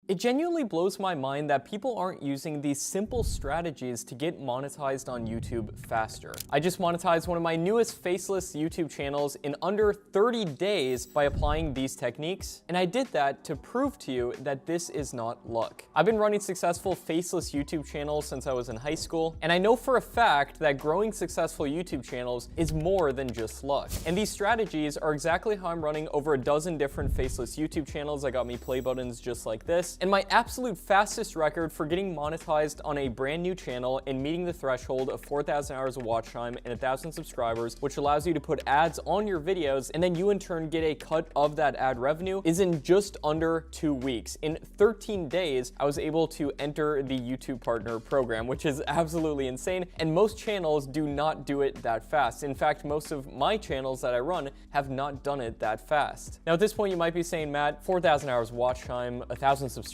It genuinely blows my mind that people aren't using these simple strategies to get monetized on YouTube faster. I just monetized one of my newest Faceless YouTube channels in under 30 days by applying these techniques, and I did that to prove to you that this is not luck. I've been running successful Faceless YouTube channels since I was in high school, and I know for a fact that growing successful YouTube channels is more than just luck. And these strategies are exactly how I'm running over a dozen different Faceless YouTube channels that got me play buttons just like this, and my absolute fastest record for getting monetized on a brand new channel and meeting the threshold of 4,000 hours of watch time and 1,000 subscribers, which allows you to put ads on your videos and then you in turn get a cut of that ad revenue, is in just under 2 weeks. In 13 days, I was able to enter the YouTube Partner Program, which is absolutely insane, and most channels do not do it that fast. In fact, most of my channels that I run have not done it that fast. Now at this point you might be saying, Matt, 4,000 hours watch time, 1,000 subscribers,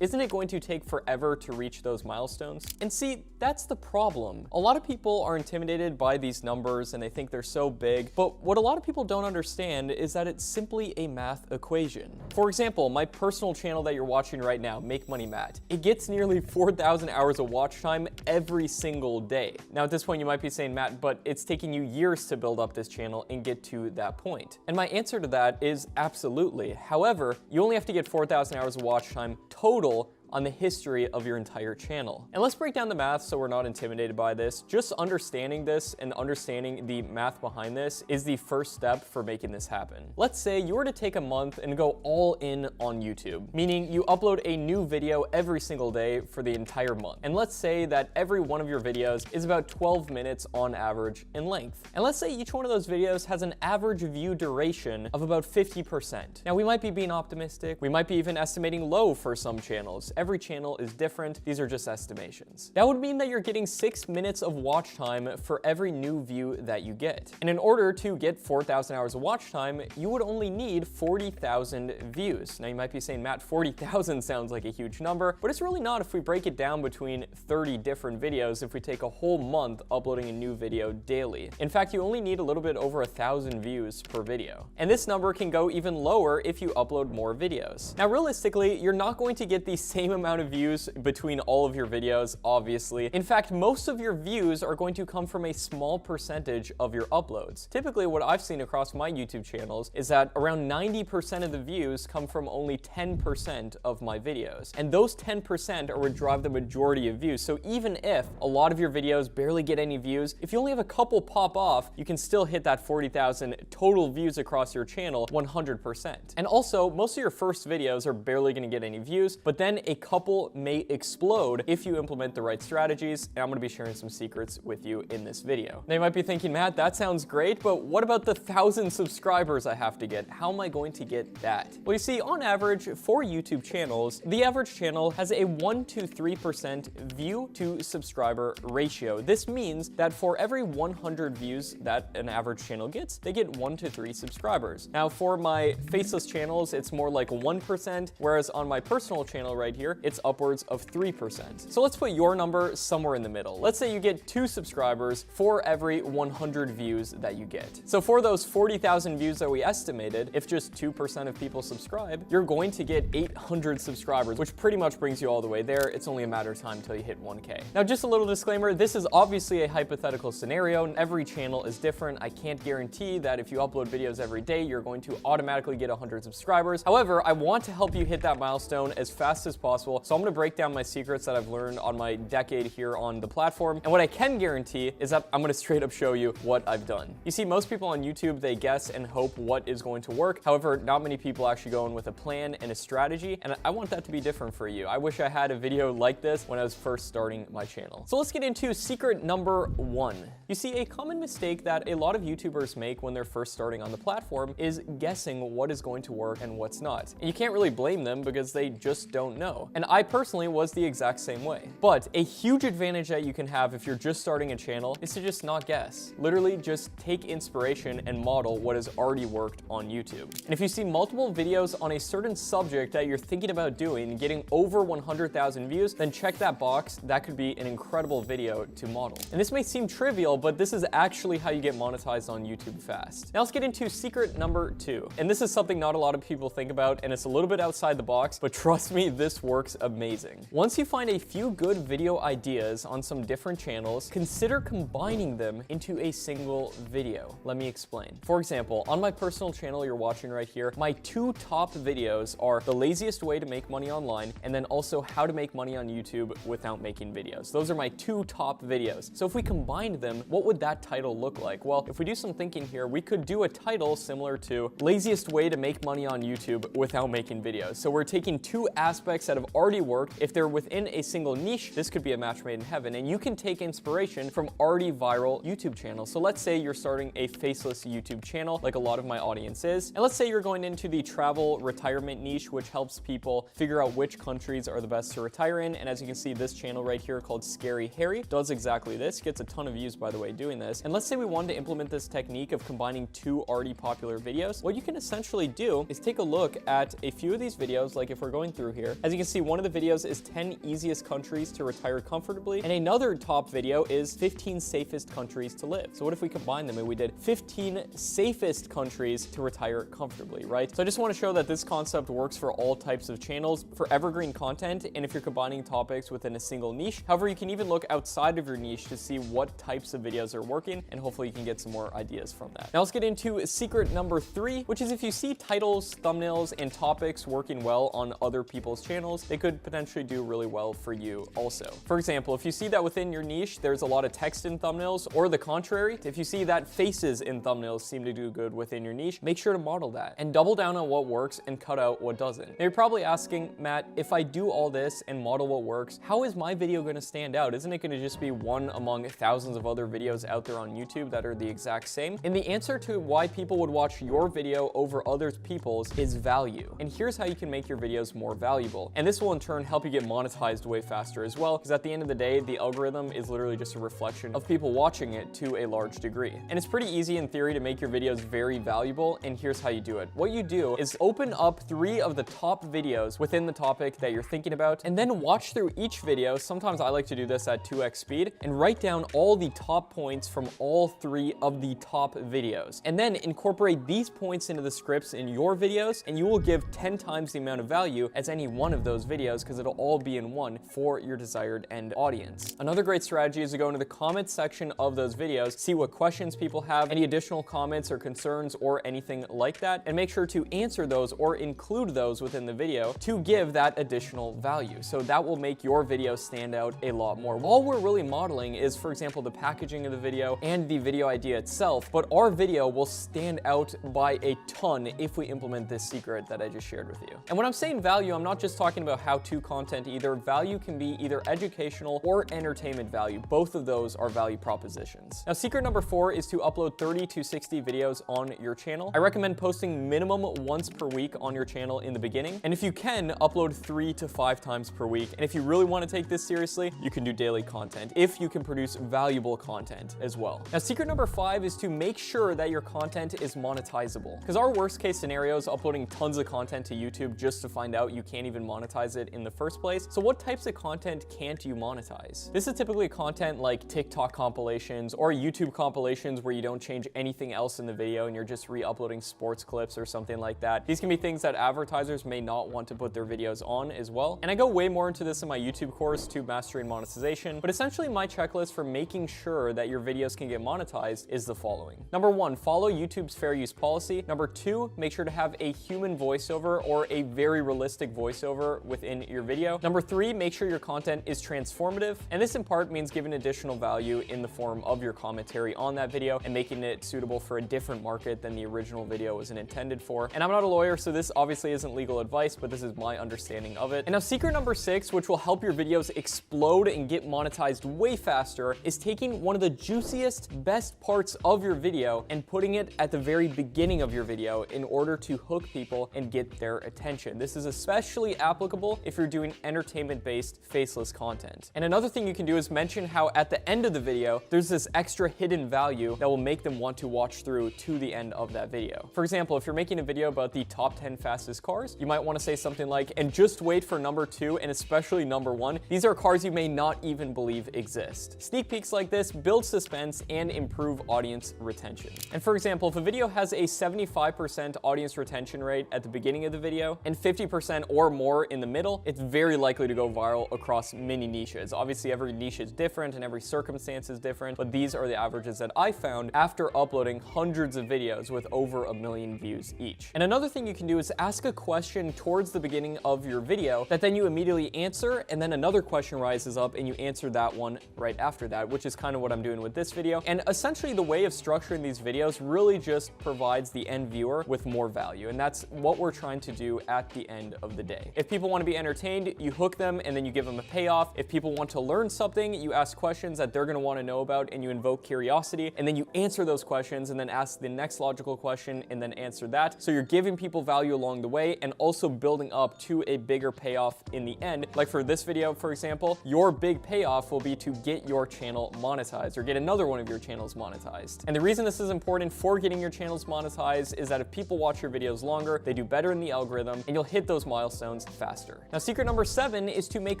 isn't it going to take forever to reach those milestones? And see, that's the problem. A lot of people are intimidated by these numbers and they think they're so big, but what a lot of people don't understand is that it's simply a math equation. For example, my personal channel that you're watching right now, Make Money Matt, it gets nearly 4,000 hours of watch time every single day. Now at this point you might be saying, Matt, but it's taking you years to build up this channel and get to that point. And my answer to that is absolutely. However, you only have to get 4,000 hours of watch time total on the history of your entire channel. And let's break down the math so we're not intimidated by this. Just understanding this and understanding the math behind this is the first step for making this happen. Let's say you were to take a month and go all in on YouTube, meaning you upload a new video every single day for the entire month. And let's say that every one of your videos is about 12 minutes on average in length. And let's say each one of those videos has an average view duration of about 50%. Now we might be being optimistic, we might be even estimating low for some channels. Every channel is different. These are just estimations. That would mean that you're getting 6 minutes of watch time for every new view that you get. And in order to get 4,000 hours of watch time, you would only need 40,000 views. Now you might be saying, Matt, 40,000 sounds like a huge number, but it's really not if we break it down between 30 different videos if we take a whole month uploading a new video daily. In fact, you only need a little bit over 1,000 views per video. And this number can go even lower if you upload more videos. Now realistically, you're not going to get the same amount of views between all of your videos, obviously. In fact, most of your views are going to come from a small percentage of your uploads. Typically, what I've seen across my YouTube channels is that around 90% of the views come from only 10% of my videos. And those 10% are what drive the majority of views. So even if a lot of your videos barely get any views, if you only have a couple pop off, you can still hit that 40,000 total views across your channel 100%. And also, most of your first videos are barely gonna get any views, but then a couple may explode if you implement the right strategies, and I'm gonna be sharing some secrets with you in this video. Now you might be thinking, Matt, that sounds great, but what about the 1,000 subscribers I have to get? How am I going to get that? Well, you see, on average, for YouTube channels, the average channel has a 1 to 3% view to subscriber ratio. This means that for every 100 views that an average channel gets, they get 1 to 3 subscribers. Now for my Faceless channels, it's more like 1%, whereas on my personal channel right here, it's upwards of 3%. So let's put your number somewhere in the middle. Let's say you get 2 subscribers for every 100 views that you get. So for those 40,000 views that we estimated, if just 2% of people subscribe, you're going to get 800 subscribers, which pretty much brings you all the way there. It's only a matter of time until you hit 1K. Now, just a little disclaimer, this is obviously a hypothetical scenario and every channel is different. I can't guarantee that if you upload videos every day, you're going to automatically get 100 subscribers. However, I want to help you hit that milestone as fast as possible. So I'm gonna break down my secrets that I've learned on my decade here on the platform. And what I can guarantee is that I'm gonna straight up show you what I've done. You see, most people on YouTube, they guess and hope what is going to work. However, not many people actually go in with a plan and a strategy. And I want that to be different for you. I wish I had a video like this when I was first starting my channel. So let's get into secret number 1. You see, a common mistake that a lot of YouTubers make when they're first starting on the platform is guessing what is going to work and what's not. And you can't really blame them because they just don't know. know. And I personally was the exact same way. But a huge advantage that you can have if you're just starting a channel is to just not guess. Literally just take inspiration and model what has already worked on YouTube. And if you see multiple videos on a certain subject that you're thinking about doing and getting over 100,000 views, then check that box. That could be an incredible video to model. And this may seem trivial, but this is actually how you get monetized on YouTube fast. Now let's get into secret number 2. And this is something not a lot of people think about, and it's a little bit outside the box, but trust me, this works amazing. Once you find a few good video ideas on some different channels, consider combining them into a single video. Let me explain. For example, on my personal channel you're watching right here, my 2 top videos are the laziest way to make money online, and then also how to make money on YouTube without making videos. Those are my 2 top videos. So if we combined them, what would that title look like? Well, if we do some thinking here, we could do a title similar to laziest way to make money on YouTube without making videos. So we're taking 2 aspects that have already worked. If they're within a single niche, this could be a match made in heaven, and you can take inspiration from already viral YouTube channels. So let's say you're starting a faceless YouTube channel, like a lot of my audience is, and let's say you're going into the travel retirement niche, which helps people figure out which countries are the best to retire in. And as you can see, this channel right here called Scary Harry does exactly this. Gets a ton of views, by the way, doing this. And let's say we wanted to implement this technique of combining 2 already popular videos. What you can essentially do is take a look at a few of these videos, like if we're going through here. As you can see, one of the videos is 10 easiest countries to retire comfortably, and another top video is 15 safest countries to live. So what if we combine them and we did 15 safest countries to retire comfortably, right? So I just want to show that this concept works for all types of channels, for evergreen content, and if you're combining topics within a single niche. However, you can even look outside of your niche to see what types of videos are working, and hopefully you can get some more ideas from that. Now let's get into secret number 3, which is if you see titles, thumbnails, and topics working well on other people's channels, they could potentially do really well for you also. For example, if you see that within your niche, there's a lot of text in thumbnails, or the contrary, if you see that faces in thumbnails seem to do good within your niche, make sure to model that and double down on what works and cut out what doesn't. Now you're probably asking, Matt, if I do all this and model what works, how is my video going to stand out? Isn't it going to just be one among thousands of other videos out there on YouTube that are the exact same? And the answer to why people would watch your video over other people's is value. And here's how you can make your videos more valuable. And this will in turn help you get monetized way faster as well, because at the end of the day, the algorithm is literally just a reflection of people watching it to a large degree. And it's pretty easy in theory to make your videos very valuable, and here's how you do it. What you do is open up 3 of the top videos within the topic that you're thinking about, and then watch through each video. Sometimes I like to do this at 2x speed, and write down all the top points from all 3 of the top videos. And then incorporate these points into the scripts in your videos, and you will give 10 times the amount of value as any one of those videos, because it'll all be in one for your desired end audience. Another great strategy is to go into the comments section of those videos, see what questions people have, any additional comments or concerns or anything like that, and make sure to answer those or include those within the video to give that additional value. So that will make your video stand out a lot more. All we're really modeling is, for example, the packaging of the video and the video idea itself, but our video will stand out by a ton if we implement this secret that I just shared with you. And when I'm saying value, I'm not just talking about how-to content either. Value can be either educational or entertainment value. Both of those are value propositions. Now, secret number 4 is to upload 30 to 60 videos on your channel. I recommend posting minimum once per week on your channel in the beginning. And if you can, upload 3 to 5 times per week. And if you really want to take this seriously, you can do daily content if you can produce valuable content as well. Now, secret number 5 is to make sure that your content is monetizable. Because our worst case scenario is uploading tons of content to YouTube just to find out you can't even monetize it in the first place. So what types of content can't you monetize? This is typically content like TikTok compilations or YouTube compilations where you don't change anything else in the video and you're just re-uploading sports clips or something like that. These can be things that advertisers may not want to put their videos on as well. And I go way more into this in my YouTube course, YouTube Mastering Monetization, but essentially my checklist for making sure that your videos can get monetized is the following. Number 1, follow YouTube's fair use policy. Number 2, make sure to have a human voiceover or a very realistic voiceover within your video. Number 3, make sure your content is transformative. And this in part means giving additional value in the form of your commentary on that video and making it suitable for a different market than the original video was intended for. And I'm not a lawyer, so this obviously isn't legal advice, but this is my understanding of it. And now secret number 6, which will help your videos explode and get monetized way faster, is taking one of the juiciest, best parts of your video and putting it at the very beginning of your video in order to hook people and get their attention. This is especially applicable applicable if you're doing entertainment-based faceless content. And another thing you can do is mention how at the end of the video, there's this extra hidden value that will make them want to watch through to the end of that video. For example, if you're making a video about the top 10 fastest cars, you might want to say something like, and just wait for number 2 and especially number 1. These are cars you may not even believe exist. Sneak peeks like this build suspense and improve audience retention. And for example, if a video has a 75% audience retention rate at the beginning of the video and 50% or more in the middle, it's very likely to go viral across many niches. Obviously, every niche is different and every circumstance is different, but these are the averages that I found after uploading hundreds of videos with over 1 million views each. And another thing you can do is ask a question towards the beginning of your video that then you immediately answer, and then another question rises up and you answer that one right after that, which is kind of what I'm doing with this video. And essentially the way of structuring these videos really just provides the end viewer with more value, and that's what we're trying to do at the end of the day. If people want to be entertained, you hook them and then you give them a payoff. If people want to learn something, you ask questions that they're going to want to know about and you invoke curiosity, and then you answer those questions and then ask the next logical question and then answer that. So you're giving people value along the way and also building up to a bigger payoff in the end. Like for this video, for example, your big payoff will be to get your channel monetized or get another one of your channels monetized. And the reason this is important for getting your channels monetized is that if people watch your videos longer, they do better in the algorithm and you'll hit those milestones faster. Now, secret number 7 is to make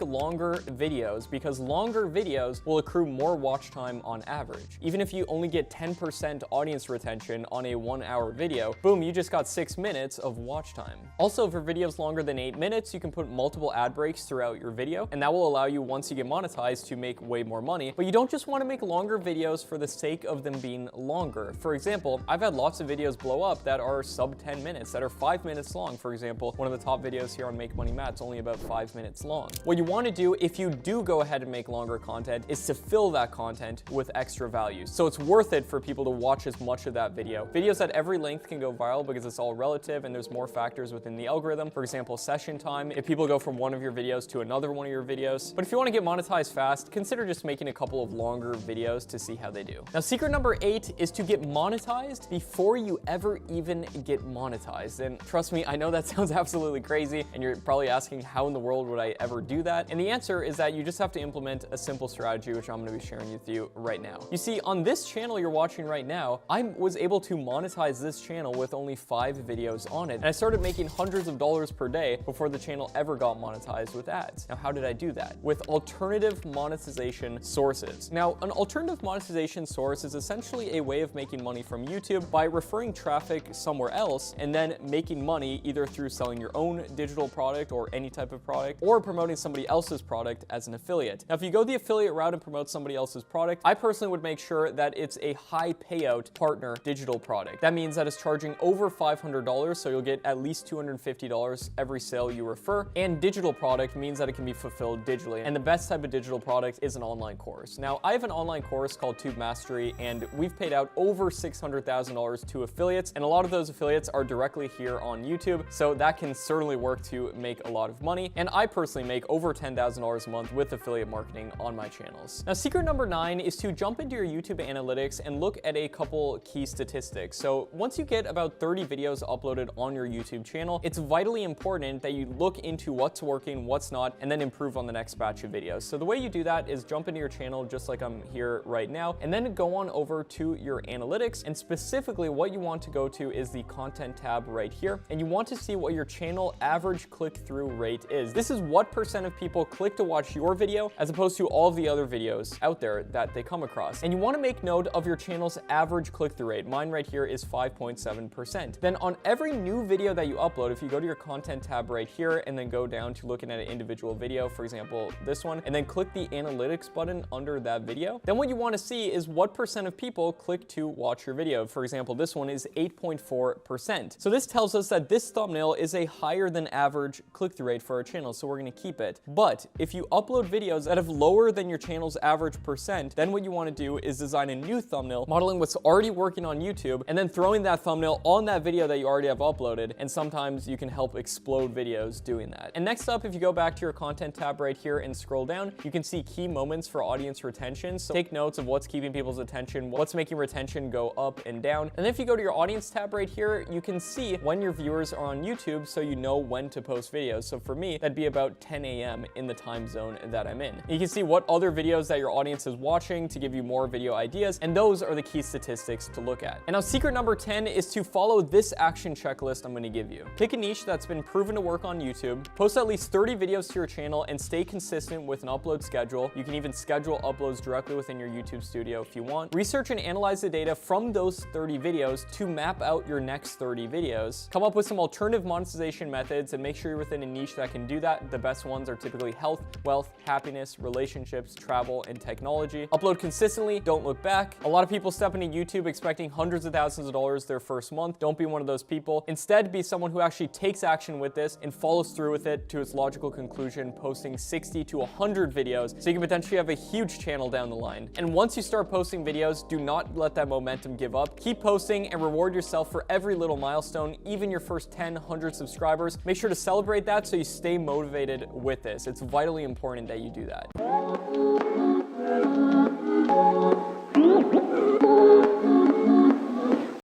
longer videos, because longer videos will accrue more watch time on average. Even if you only get 10% audience retention on a 1-hour video, boom, you just got 6 minutes of watch time. Also, for videos longer than 8 minutes, you can put multiple ad breaks throughout your video, and that will allow you, once you get monetized, to make way more money. But you don't just want to make longer videos for the sake of them being longer. For example, I've had lots of videos blow up that are sub 10 minutes, that are 5 minutes long. For example, one of the top videos here on Make Money Matt's only about 5 minutes long. What you want to do if you do go ahead and make longer content is to fill that content with extra value. So it's worth it for people to watch as much of that video. Videos at every length can go viral because it's all relative and there's more factors within the algorithm. For example, session time, if people go from one of your videos to another one of your videos. But if you want to get monetized fast, consider just making a couple of longer videos to see how they do. Now, secret number 8 is to get monetized before you ever even get monetized. And trust me, I know that sounds absolutely crazy and you're probably asking, how in the world would I ever do that? And the answer is that you just have to implement a simple strategy, which I'm going to be sharing with you right now. You see, on this channel you're watching right now, I was able to monetize this channel with only 5 videos on it. And I started making hundreds of dollars per day before the channel ever got monetized with ads. Now, how did I do that? With alternative monetization sources. Now, an alternative monetization source is essentially a way of making money from YouTube by referring traffic somewhere else and then making money either through selling your own digital product or any type of product, or promoting somebody else's product as an affiliate. Now, if you go the affiliate route and promote somebody else's product, I personally would make sure that it's a high payout partner digital product. That means that it's charging over $500, so you'll get at least $250 every sale you refer. And digital product means that it can be fulfilled digitally. And the best type of digital product is an online course. Now, I have an online course called Tube Mastery, and we've paid out over $600,000 to affiliates, and a lot of those affiliates are directly here on YouTube, so that can certainly work to make a lot of money. And I personally make over $10,000 a month with affiliate marketing on my channels. Now, secret number 9 is to jump into your YouTube analytics and look at a couple key statistics. So once you get about 30 videos uploaded on your YouTube channel, it's vitally important that you look into what's working, what's not, and then improve on the next batch of videos. So the way you do that is jump into your channel just like I'm here right now, and then go on over to your analytics, and specifically what you want to go to is the content tab right here, and you want to see what your channel average click-through rate is. This is what % of people click to watch your video as opposed to all of the other videos out there that they come across. And you want to make note of your channel's average click-through rate. Mine right here is 5.7%. Then on every new video that you upload, if you go to your content tab right here and then go down to looking at an individual video, for example, this one, and then click the analytics button under that video, then what you want to see is what % of people click to watch your video. For example, this one is 8.4%. So this tells us that this thumbnail is a higher than average click-through rate for our channel, so we're going to keep it. But if you upload videos that have lower than your channel's average %, then what you want to do is design a new thumbnail, modeling what's already working on YouTube, and then throwing that thumbnail on that video that you already have uploaded, and sometimes you can help explode videos doing that. And next up, if you go back to your content tab right here and scroll down, you can see key moments for audience retention. So take notes of what's keeping people's attention, what's making retention go up and down. And then if you go to your audience tab right here, you can see when your viewers are on YouTube, so you know when to post videos. videos. So for me, that'd be about 10 a.m. in the time zone that I'm in. You can see what other videos that your audience is watching to give you more video ideas, and those are the key statistics to look at. And now secret number 10 is to follow this action checklist I'm going to give you. Pick a niche that's been proven to work on YouTube, post at least 30 videos to your channel, and stay consistent with an upload schedule. You can even schedule uploads directly within your YouTube studio if you want. Research and analyze the data from those 30 videos to map out your next 30 videos. Come up with some alternative monetization methods and make sure you're within a niche that can do that. The best ones are typically health, wealth, happiness, relationships, travel, and technology. Upload consistently, don't look back. A lot of people step into YouTube expecting hundreds of thousands of dollars their first month. Don't be one of those people. Instead, be someone who actually takes action with this and follows through with it to its logical conclusion, posting 60 to 100 videos so you can potentially have a huge channel down the line. And once you start posting videos, do not let that momentum give up. Keep posting and reward yourself for every little milestone, even your first 10, 100 subscribers. Make sure to celebrate that so you stay motivated with this. It's vitally important that you do that.